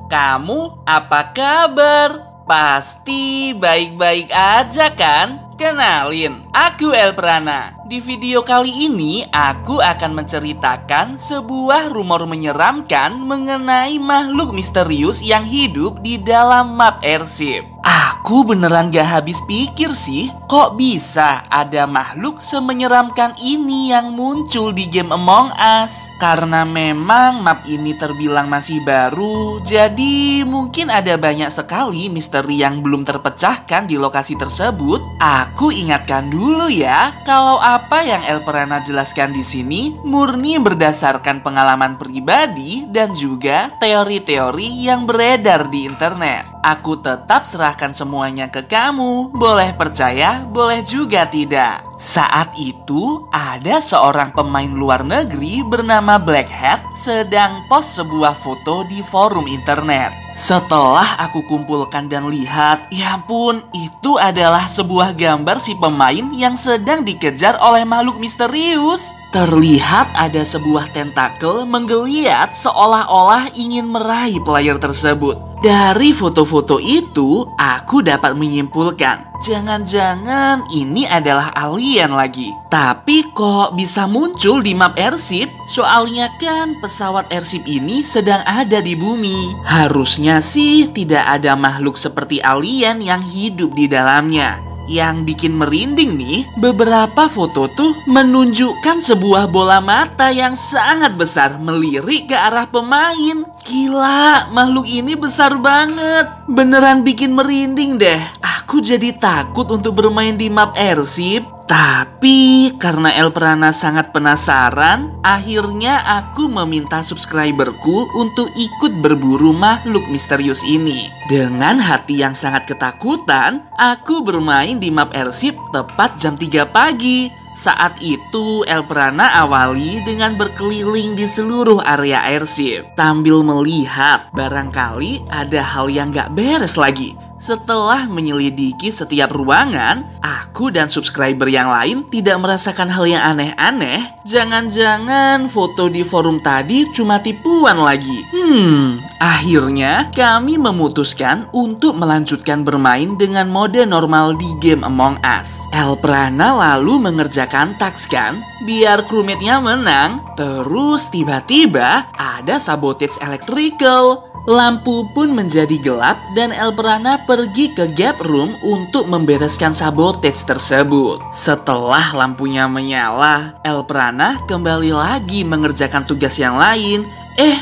kamu apa kabar? Pasti baik-baik aja kan? Kenalin, aku Elprana. Di video kali ini, aku akan menceritakan sebuah rumor menyeramkan mengenai makhluk misterius yang hidup di dalam map airship. Aku beneran gak habis pikir sih, kok bisa ada makhluk semenyeramkan ini yang muncul di game Among Us. Karena memang map ini terbilang masih baru, jadi mungkin ada banyak sekali misteri yang belum terpecahkan di lokasi tersebut. Aku ingatkan dulu ya, kalau apa yang Elprana jelaskan di sini murni berdasarkan pengalaman pribadi dan juga teori-teori yang beredar di internet. Aku tetap serahkan semuanya ke kamu, boleh percaya, boleh juga tidak. Saat itu, ada seorang pemain luar negeri bernama Blackhead sedang post sebuah foto di forum internet. Setelah aku kumpulkan dan lihat, ya ampun, itu adalah sebuah gambar si pemain yang sedang dikejar oleh makhluk misterius. Terlihat ada sebuah tentakel menggeliat seolah-olah ingin meraih player tersebut. Dari foto-foto itu, aku dapat menyimpulkan, jangan-jangan ini adalah alien lagi. Tapi kok bisa muncul di map airship? Soalnya kan pesawat airship ini sedang ada di bumi. Harusnya sih tidak ada makhluk seperti alien yang hidup di dalamnya. Yang bikin merinding nih, beberapa foto tuh menunjukkan sebuah bola mata yang sangat besar melirik ke arah pemain. Gila, makhluk ini besar banget. Beneran bikin merinding deh. Aku jadi takut untuk bermain di map airship. Tapi karena Elprana sangat penasaran, akhirnya aku meminta subscriberku untuk ikut berburu makhluk misterius ini. Dengan hati yang sangat ketakutan, aku bermain di map airship tepat jam 3 pagi. Saat itu Elprana awali dengan berkeliling di seluruh area airship sambil melihat barangkali ada hal yang gak beres lagi. Setelah menyelidiki setiap ruangan, aku dan subscriber yang lain tidak merasakan hal yang aneh-aneh. Jangan-jangan foto di forum tadi cuma tipuan lagi. Akhirnya kami memutuskan untuk melanjutkan bermain dengan mode normal di game Among Us. Elprana lalu mengerjakan task kan, biar crewmate-nya menang. Terus tiba-tiba ada sabotage electrical. Lampu pun menjadi gelap dan Elprana pergi ke gap room untuk membereskan sabotage tersebut. Setelah lampunya menyala, Elprana kembali lagi mengerjakan tugas yang lain.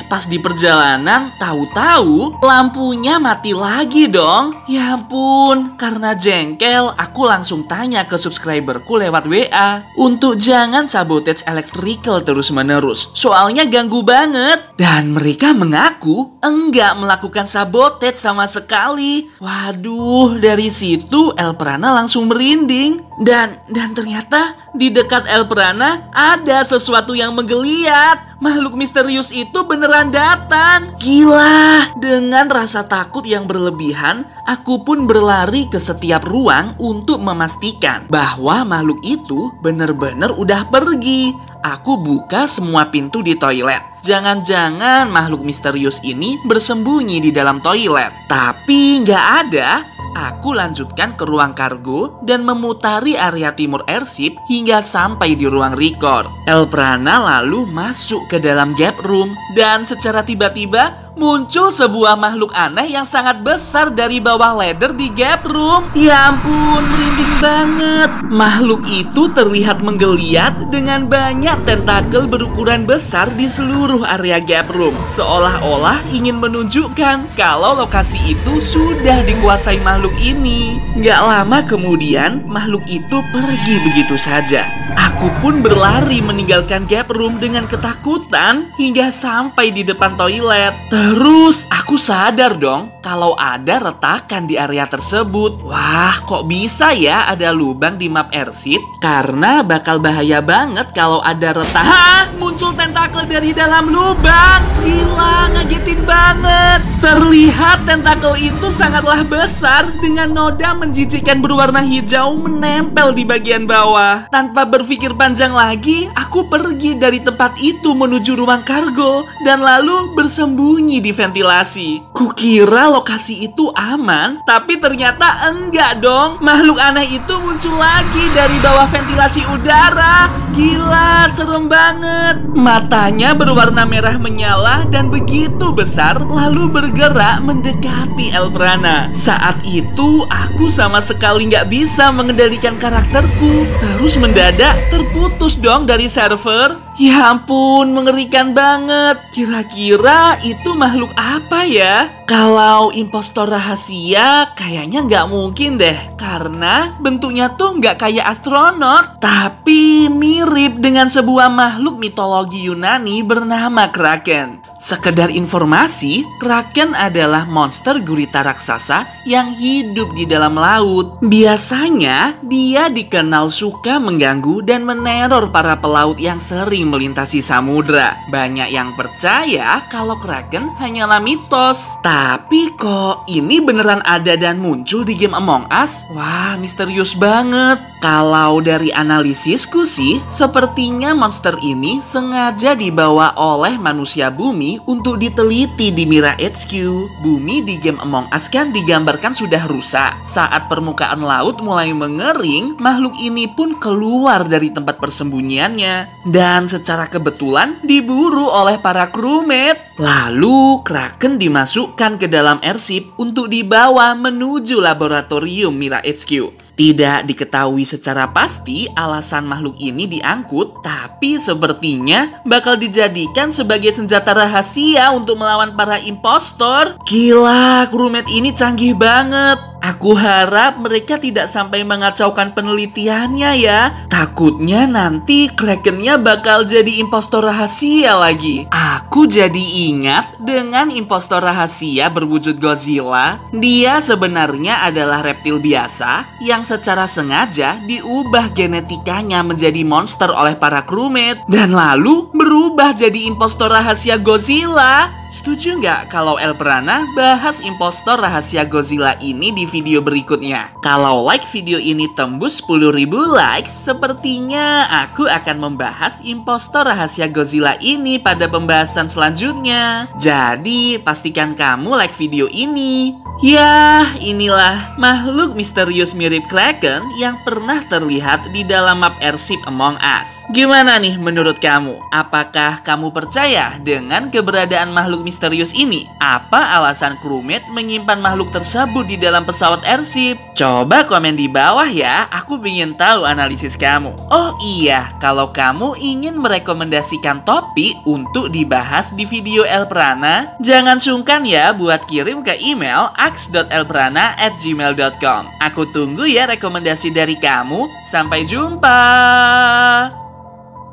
Pas di perjalanan, tahu-tahu lampunya mati lagi dong. Ya ampun, karena jengkel, aku langsung tanya ke subscriberku lewat WA untuk jangan sabotage electrical terus-menerus. Soalnya ganggu banget. Dan mereka mengaku enggak melakukan sabotage sama sekali. Waduh, dari situ Elprana langsung merinding. Dan ternyata di dekat Elprana ada sesuatu yang menggeliat. Makhluk misterius itu beneran datang. Gila, dengan rasa takut yang berlebihan, aku pun berlari ke setiap ruang untuk memastikan bahwa makhluk itu bener-bener udah pergi. Aku buka semua pintu di toilet. Jangan-jangan makhluk misterius ini bersembunyi di dalam toilet. Tapi nggak ada. Aku lanjutkan ke ruang kargo dan memutari area timur airship hingga sampai di ruang record. Elprana lalu masuk ke dalam gap room dan secara tiba-tiba muncul sebuah makhluk aneh yang sangat besar dari bawah ladder di gap room. Ya ampun, merinding banget. Makhluk itu terlihat menggeliat dengan banyak tentakel berukuran besar di seluruh area gap room. Seolah-olah ingin menunjukkan kalau lokasi itu sudah dikuasai makhluk ini. Gak lama kemudian, makhluk itu pergi begitu saja. Aku pun berlari meninggalkan gap room dengan ketakutan hingga sampai di depan toilet. Terus aku sadar dong kalau ada retakan di area tersebut. Wah, kok bisa ya ada lubang di map airship? Karena bakal bahaya banget kalau ada retakan. Muncul muncul tentakel dari dalam lubang. Gila, ngagetin banget. Terlihat tentakel itu sangatlah besar dengan noda menjijikkan berwarna hijau menempel di bagian bawah. Tanpa berpikir panjang lagi, aku pergi dari tempat itu menuju ruang kargo dan lalu bersembunyi di ventilasi. Kukira lokasi itu aman, tapi ternyata enggak dong. Makhluk aneh itu muncul lagi dari bawah ventilasi udara. Gila, serem banget. Matanya berwarna merah menyala dan begitu besar, lalu bergerak mendekati Elprana. Saat itu aku sama sekali nggak bisa mengendalikan karakterku. Terus mendadak terputus dong dari server. Ya ampun, mengerikan banget. Kira-kira itu makhluk apa ya? Kalau impostor rahasia, kayaknya nggak mungkin deh. Karena bentuknya tuh nggak kayak astronot, tapi mirip dengan sebuah makhluk mitologi Yunani bernama Kraken. Sekedar informasi, Kraken adalah monster gurita raksasa yang hidup di dalam laut. Biasanya, dia dikenal suka mengganggu dan meneror para pelaut yang sering melintasi samudra. Banyak yang percaya kalau Kraken hanyalah mitos. Tapi kok ini beneran ada dan muncul di game Among Us? Wah, misterius banget. Kalau dari analisisku sih, sepertinya monster ini sengaja dibawa oleh manusia bumi untuk diteliti di Mira HQ. Bumi di game Among Us kan digambarkan sudah rusak. Saat permukaan laut mulai mengering, makhluk ini pun keluar dari tempat persembunyiannya. Dan secara kebetulan diburu oleh para crewmate. Lalu Kraken dimasukkan ke dalam airship untuk dibawa menuju laboratorium Mira HQ. Tidak diketahui secara pasti alasan makhluk ini diangkut, tapi sepertinya bakal dijadikan sebagai senjata rahasia untuk melawan para impostor. Gila, crewmate ini canggih banget. Aku harap mereka tidak sampai mengacaukan penelitiannya ya. Takutnya nanti Krakennya bakal jadi impostor rahasia lagi. Aku jadi ingat dengan impostor rahasia berwujud Godzilla. Dia sebenarnya adalah reptil biasa yang secara sengaja diubah genetikanya menjadi monster oleh para crewmate dan lalu berubah jadi impostor rahasia Godzilla. Setuju nggak kalau Elprana bahas impostor rahasia Godzilla ini di video berikutnya? Kalau like video ini tembus 10.000 likes, sepertinya aku akan membahas impostor rahasia Godzilla ini pada pembahasan selanjutnya. Jadi pastikan kamu like video ini. Yah, inilah makhluk misterius mirip Kraken yang pernah terlihat di dalam map airship Among Us. Gimana nih menurut kamu? Apakah kamu percaya dengan keberadaan makhluk misterius ini? Apa alasan crewmate menyimpan makhluk tersebut di dalam pesawat airship? Coba komen di bawah ya, aku ingin tahu analisis kamu. Oh iya, kalau kamu ingin merekomendasikan topik untuk dibahas di video Elprana, jangan sungkan ya buat kirim ke email ax.elprana@gmail.com. Aku tunggu ya rekomendasi dari kamu. Sampai jumpa.